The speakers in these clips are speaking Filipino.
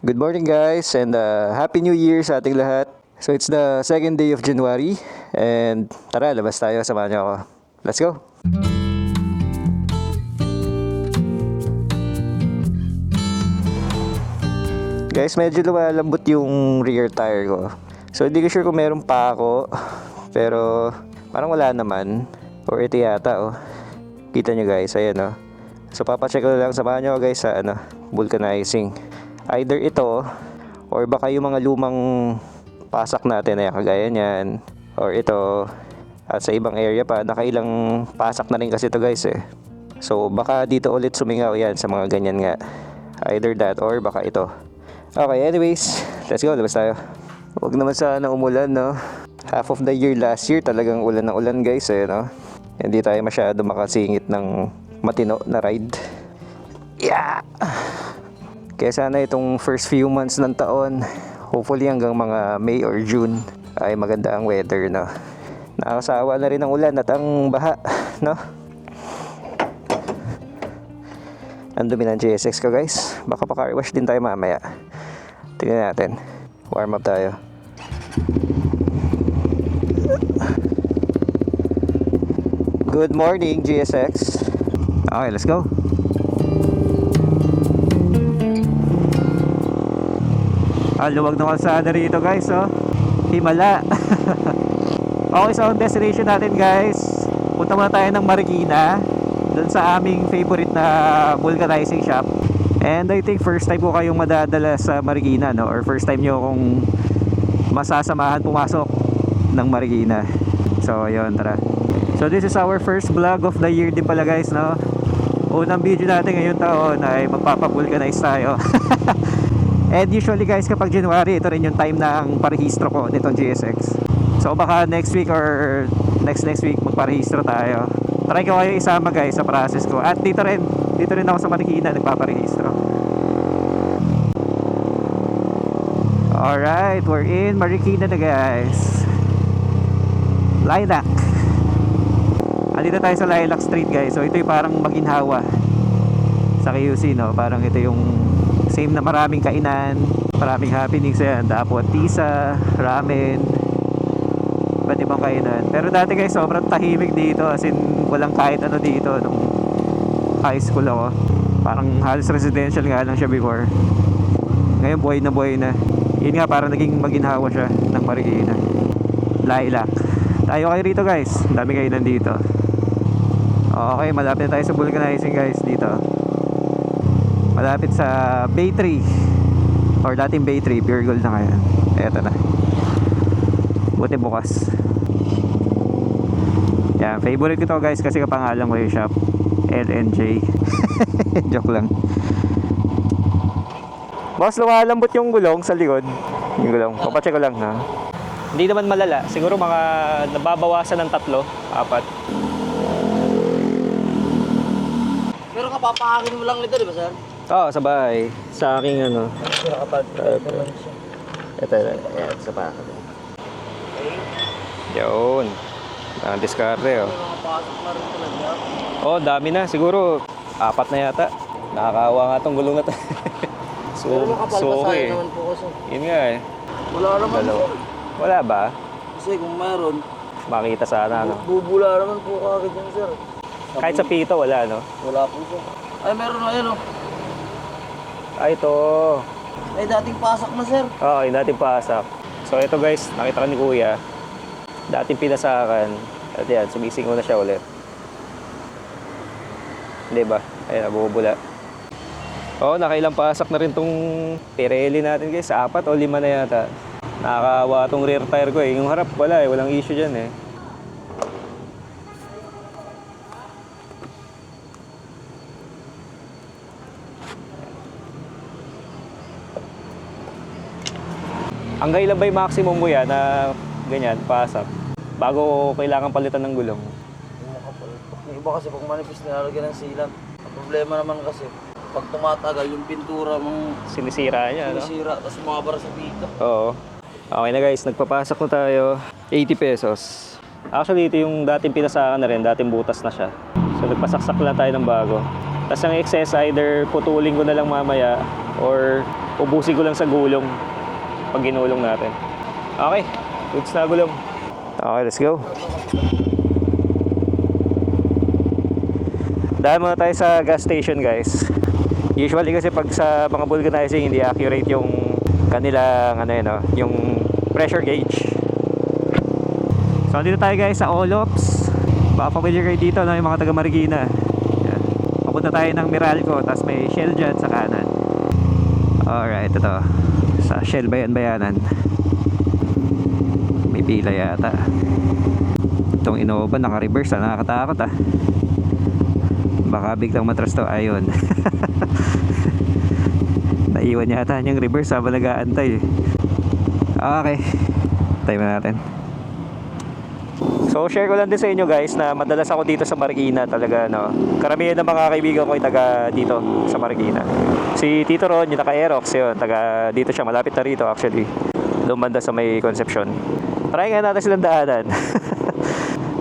Good morning guys and Happy New Year sa ating lahat. So it's the second day of January and tara labas tayo, samahan niyo ako. Let's go! Guys, medyo lumalambot yung rear tire ko. So hindi ko sure kung meron pa ako, pero parang wala naman. Or ito yata oh. Kita nyo guys, ayan oh. So papacheck ko lang, samahan nyo guys sa vulcanizing. Either ito or baka yung mga lumang pasak natin ay kagaya niyan, or ito at sa ibang area pa, nakailang pasak na rin kasi ito guys eh. So baka dito ulit sumingaw yan sa mga ganyan nga. Either that or baka ito. Okay, anyways, let's go, labas tayo. Huwag naman sana umulan, no? Half of the year last year talagang ulan na ulan guys eh, no? Hindi tayo masyado makasingit ng matino na ride. Yeah! Kaya sana itong first few months ng taon, hopefully hanggang mga May or June, ay maganda ang weather, no? Nakakasawa na rin ang ulan at ang baha, no? Ang dumi ng GSX ko guys. Baka pa car wash din tayo mamaya. Tingnan natin. Warm up tayo. Good morning GSX. Okay, let's go. Luwag na kalsada rito guys, oh. Himala. Okay, so ang destination natin guys, punta muna tayo ng Marikina, dun sa aming favorite na vulcanizing shop. And I think first time ko kayong madadala sa Marikina, no? Or first time nyo kung masasamahan pumasok ng Marikina. So ayun, tara. So this is our first vlog of the year din pala guys, no? Unang video natin ngayong taon ay magpapavulcanize tayo. And usually guys, kapag January, ito rin yung time ng parehistro ko nitong GSX. So baka next week or next week magparehistro tayo. Try ko kayo isama guys sa process ko. At dito rin ako sa Marikina nagpaparehistro. Alright, we're in Marikina na guys. Lilac. Andito tayo sa Lilac Street guys. So ito yung parang maginhawa sa QC, no? Parang ito yung same na maraming kainan, maraming happenings yan. Tapos pizza, ramen, iba't ibang kainan. Pero dati guys, sobrang tahimik dito. As in, walang kahit ano dito nung high school ako. Parang halos residential nga lang siya before. Ngayon buhay na. Yun nga, parang naging maginhawa siya ng Marikina. Lilac. Tayo kayo rito guys. Ang dami kainan dito. Okay, malapit na tayo sa vulcanizing guys dito. Malapit sa Bay 3 or dating Bay 3, Pure Gold na ngayon. Eto na, buti bukas. Yan, favorite ko to guys kasi kapangalan ko yung shop, LNJ. Joke lang. Boss, lumalambot yung gulong sa likod. Yung gulong, papacheck ko lang ha. Hindi naman malala, siguro mga nababawasan ng 3, 4. Pero kapapahangin mo lang nito, di ba sir? Oo, sabay. Sa aking ano. Ito, ayan, sa pa. Yun. Ang diskarte, oh. Nakapasok na rin talaga. Oh, dami na. Siguro, 4 na yata. Nakakawa nga tong gulong na to. Pero makapalpasahin naman po kasi. Yun nga eh. Wala naman Dalawa. sir. Wala ba? Kasi kung mayroon, Makita sana, no? bubula naman po kagad yan sir. Kahit sa pito, wala, no? Wala po sir. Ay meron na yan oh. Ay, ito. Ay dating pasak na sir. Oo, yung dating pasak. So, ito guys, nakita ko ni Kuya. Dating pinasakan. At yan, sumisingaw na siya ulit. Hindi ba? Ayan, nabubula. Oo, nakailang pasak na rin tong Pirelli natin guys. 4 o 5 na yata. Nakakawa tong rear tire ko eh. Yung harap, wala eh. Walang issue dyan eh. Ang kailan ba yung maximum mo yan na ganyan, pasak? Bago kailangan palitan ng gulong? Yung iba kasi pag manipis nilalagyan ng sealant. Ang problema naman kasi, pag tumatagal yung pintura mong Sinisira niya, no? sinisira, tapos sumabara sa pito. Oo. Okay na guys, nagpapasak na tayo. 80 pesos. Actually, ito yung dating pinasakan na rin, dating butas na siya. So nagpasaksak lang tayo ng bago. Tapos ang excess, either putulin ko na lang mamaya or Ubusin ko lang sa gulong pag ginulong natin. Okay, goods na gulong. Okay, let's go. Dahil muna tayo sa gas station, guys. Usually kasi pag sa mga vulcanizing, hindi accurate yung kanilang ano yun, no? Yung pressure gauge. So dito tayo guys sa Olops. Baka familiar kayo dito, no? Yung mga taga Marikina. Yan. Papunta tayo ng Meralco, tapos may Shell dyan sa kanan. Alright, ito sa Shell Bayan-Bayanan. May pila yata. Itong Innova naka-reverse, nakakatakot ah. Baka biglang matras to. Ayun. Naiwan yata yung reverse habang nag-aantay. Okay, time natin. So share ko lang din sa inyo guys na madalas ako dito sa Marikina talaga, no. Karamihan ng mga kaibigan ko ay taga dito sa Marikina. Si Tito Ron, yung naka-Aerox, yun, taga dito siya, malapit na rito actually. Lumanda sa may Concepcion. Try nga natin silang daanan.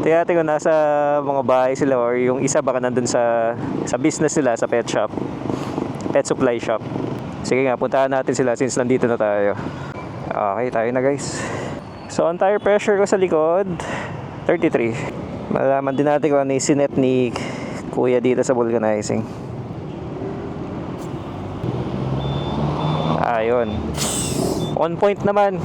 Tingnan kung nasa mga bahay sila or yung isa baka nandun sa business nila, sa pet shop, pet supply shop. Sige nga, puntahan natin sila since nandito na tayo. Okay, tayo na guys. So ang tire pressure ko sa likod 33. Malaman din natin kung ano yung sinet ni kuya dito sa vulcanizing. Ayun, on point naman.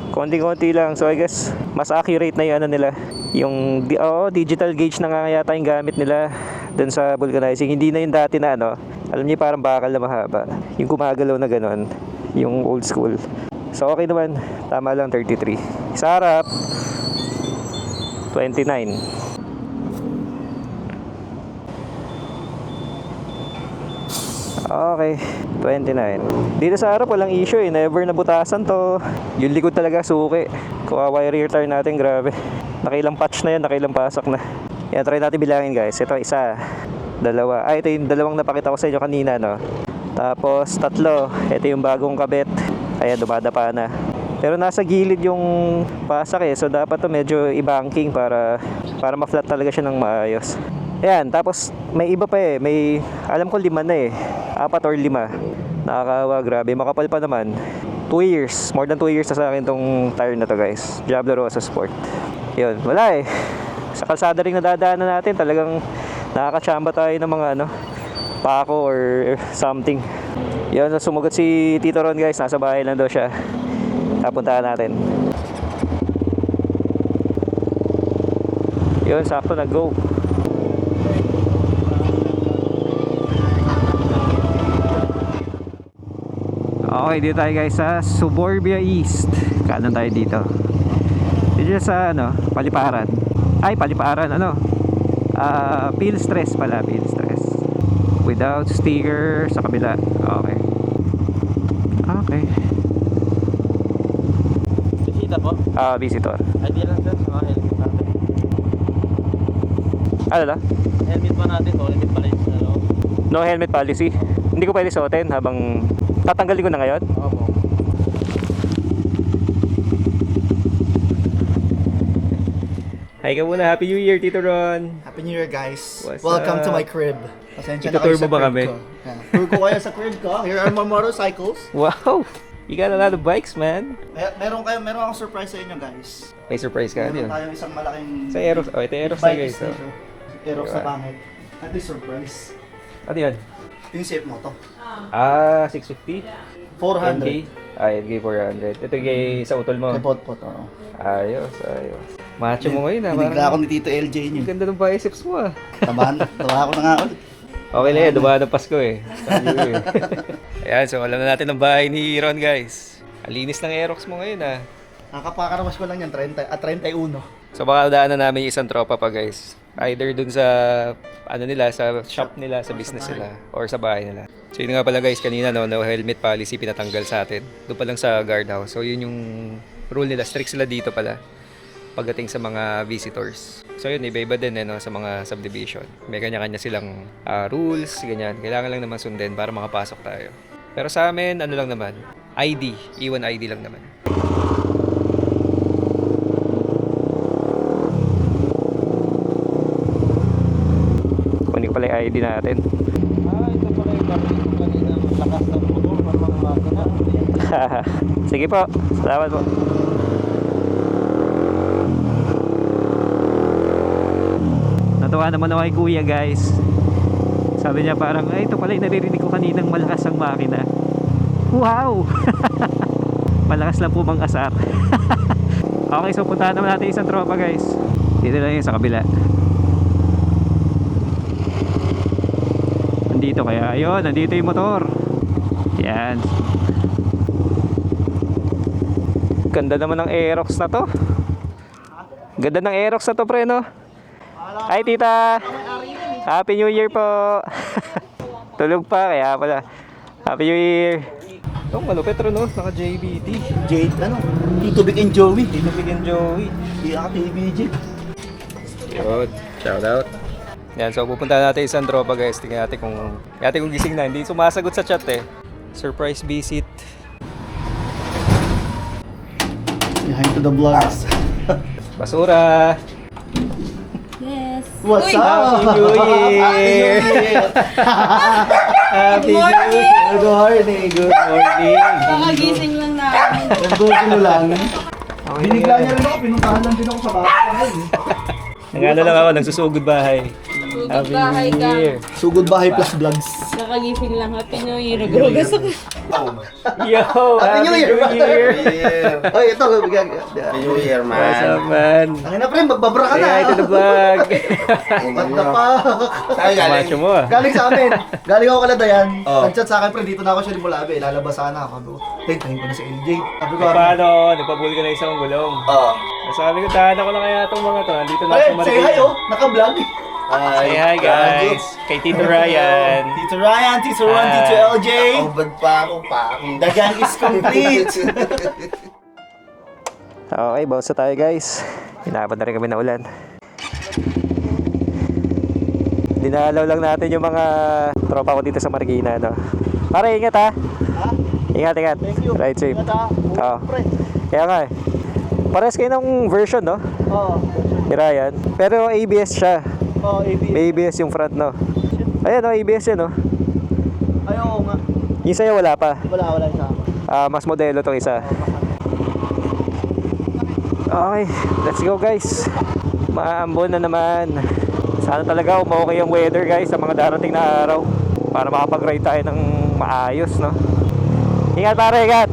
Konti-konti lang. So I guess mas accurate na yung ano nila, yung digital gauge na nga yata yung gamit nila dun sa vulcanizing. Hindi na yung dati na ano, alam niyo parang bakal na mahaba, yung gumagalaw na ganon, yung old school. So okay naman, tama lang 33. Sa harap 29. Okay, 29. Dito sa harap walang issue eh, never nabutasan to. Yung likod talaga suki. Kawawa yung rear tire natin, grabe. Nakailang patch na yan, nakailang pasak na. Yan, try natin bilangin guys. Ito isa, dalawa. Ito yung dalawang napakita ko sa inyo kanina, no. Tapos tatlo, ito yung bagong kabit. Ayan, dumadapa na. Pero nasa gilid yung pasak eh, so dapat to medyo i-banking para ma-flat talaga siya ng maayos. Ayan, tapos may iba pa eh, may, alam ko 5 na eh, 4 or 5. Nakakawa, grabe, makapal pa naman. 2 years, more than 2 years na sa akin tong tire na to guys, Diablo Rosa Sport. Yun, wala eh, sa kalsada rin nadadaanan natin, talagang nakakachamba tayo ng mga ano, pako or something. Yun, sumugot si Tito Ron guys, nasa bahay lang daw siya. Tapuntahan natin. Yun, sakto nag-go. Okay, dito tayo guys sa Suburbia East. Kanan tayo dito. Dito sa ano, Paliparan. Ay, Paliparan ano? Peel Stress pala, Peel Stress. Without sticker sa kabila. Okay. Okay. Bisita po? Visitor. Ay, di lang sir, sa mga helmet natin. Ano na? Helmet pa natin, no? Helmet pa rin, ano? No helmet policy. Hindi ko pwede suotin habang tatanggalin ko na ngayon. Opo. Hi ka muna. Happy New Year, Tito Ron. Happy New Year, guys. What's Welcome to up? my crib. Pasensya Itutour na kayo mo ba sa kami? crib ko. Yeah. Tour ko kayo sa crib ko. Here are my motorcycles. Wow! You got a lot of bikes, man. Meron akong surprise sa inyo, guys. May surprise ka Meron din. tayong isang malaking Sa Aerox. Oh, ito Aerox na bike guys. dito. Aerox Diba? na pangit. Ito yung surprise. Ano yan? Yung safe mo to. 650? 400. NK? NK 400. Ito kay sa utol mo. Kay Potpot, oo. Ayos. Macho mo ngayon, ha? Binigla ako ni Tito LJ niyo. Ang ganda ng biceps mo, ha? Tawa ako na nga ulit. Okay lang yan, dumaan ng Pasko eh. Ayan, so alam na natin ang bahay ni Ron guys. Alinis ng Aerox mo ngayon ah. Nakapakarawas ko lang yan, 31. So baka daanan namin yung isang tropa pa guys. Either dun sa ano nila, sa shop nila, sa business nila, or sa bahay nila. So yun nga pala guys, kanina no helmet policy pinatanggal sa atin. Doon pa lang sa guardhouse. So yun yung rule nila, strict sila dito pala pagdating sa mga visitors. So yun, iba-iba din no, sa mga subdivision. May kanya-kanya silang rules, ganyan. Kailangan lang naman sundin para makapasok tayo. Pero sa amin, ano lang naman, ID, iwan ID lang naman. Kunin ko pala yung ID natin. Ito pala yung narinig ko kanina ang lakas ng motor, parang makina. Sige po, salamat po. Natuwa naman ako kay kuya guys. Sabi niya parang, ay ito pala yung naririnig ko kaninang malakas ang makina. Wow! Malakas lang po mang asar. Okay, so puntahan naman natin isang tropa guys. Dito lang yun sa kabila. Nandito kaya, ayun, nandito yung motor. Yan. Ganda naman ng Aerox na to. Ganda ng Aerox na to pre no. Hi tita. Happy New Year po. Tulog pa kaya pala. Happy New Year. Itong malupit rin no, naka JBT. Jade, ano? Tito Big and Joey. Dito bigyan Joey. Di ka TBG. Yun, shout out. Yan, so pupunta natin isang tropa guys. Tingnan natin kung gising na. Hindi sumasagot sa chat eh. Surprise visit. Behind to the vlogs. Basura. Yes. What's Uy! up? Happy New Year! Happy New Year! Good morning. Good morning! Kakagising lang namin. Nag-go lang. Binigla niya rin ako, pinuntahan lang din ako sa bahay. Nangano lang ako, nagsusugod bahay. Happy bahay New ka. Year! Sugod bahay plus vlogs. Kakagising lang. Happy New Year. Naghugas ako. Yo! Happy New Year! Oy, ito. Happy New Year, What's man. up, man? Ang ina pre, magbabra ka Say na. hi to the vlog! What the fuck? Saan galing? Macho mo ah. Galing sa amin. Galing ako kaladayan. Oh. Nag-chat sa akin pre, dito na ako siya ni Mulabe. Lalabas sana ako. Sabi ko, tayo ko na si LJ. Sabi ko, Paano? Nagpabuli ka na isang gulong. Oo. Sabi ko, tahanan ko na kaya itong mga to. Nandito na ay, sa say hi oh. Naka-vlog. Say hi guys! Kay Tito Ryan! Tito Ryan, Tito Ron, Hi. Tito LJ. Ubad pa ako, The gang is complete. Okay, bounce na tayo guys. Hinabot na rin kami na ulan. Dinalaw lang natin yung mga tropa ko dito sa Marikina, no? Pare, ingat ha! Ingat, ingat. Thank you. Right safe. Ingat, ha. Oo. Pre. Kaya nga eh. Pares kayo ng version, no? Oo. Ni Ryan. Pero ABS siya. Oo, ABS. May ABS yung front, no? Ayan, no? ABS yan, no? Ay, oo nga. Yung sa'yo wala pa. Wala sa akin. Mas modelo tong isa. Okay, let's go guys. Maambon na naman. Sana talaga okay ang weather guys sa mga darating na araw para makapag-ride tayo ng maayos, no? Ingat pare, ingat!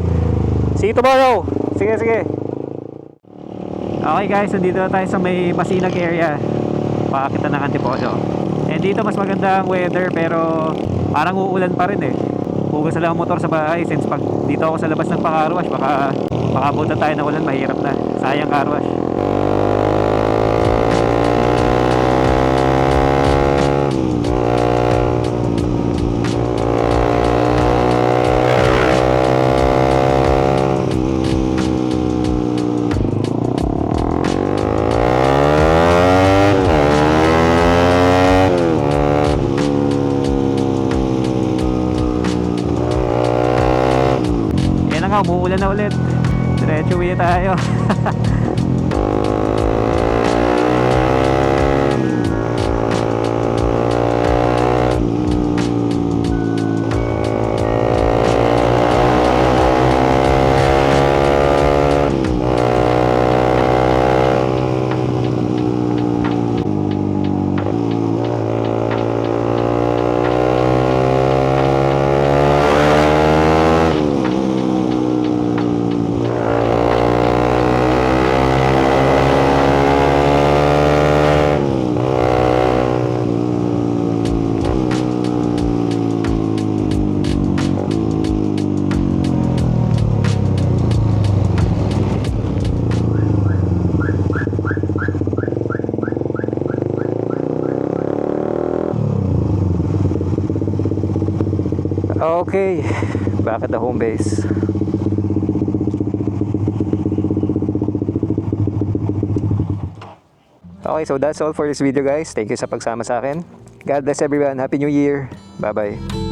See you tomorrow! Sige, sige. Okay guys, nandito na tayo sa may Masinag area. Pakakita ng Antipolo. And dito mas maganda ang weather pero parang uulan pa rin eh. Hugas na lang ang motor sa bahay since pag dito ako sa labas ng pang-carwash baka makabutan tayo ng ulan, mahirap na. Sayang carwash. Umuulan na ulit. Diretso uwi tayo. Okay, back at the home base. Okay, so that's all for this video guys. Thank you sa pagsama sa akin. God bless everyone. Happy New Year. Bye-bye.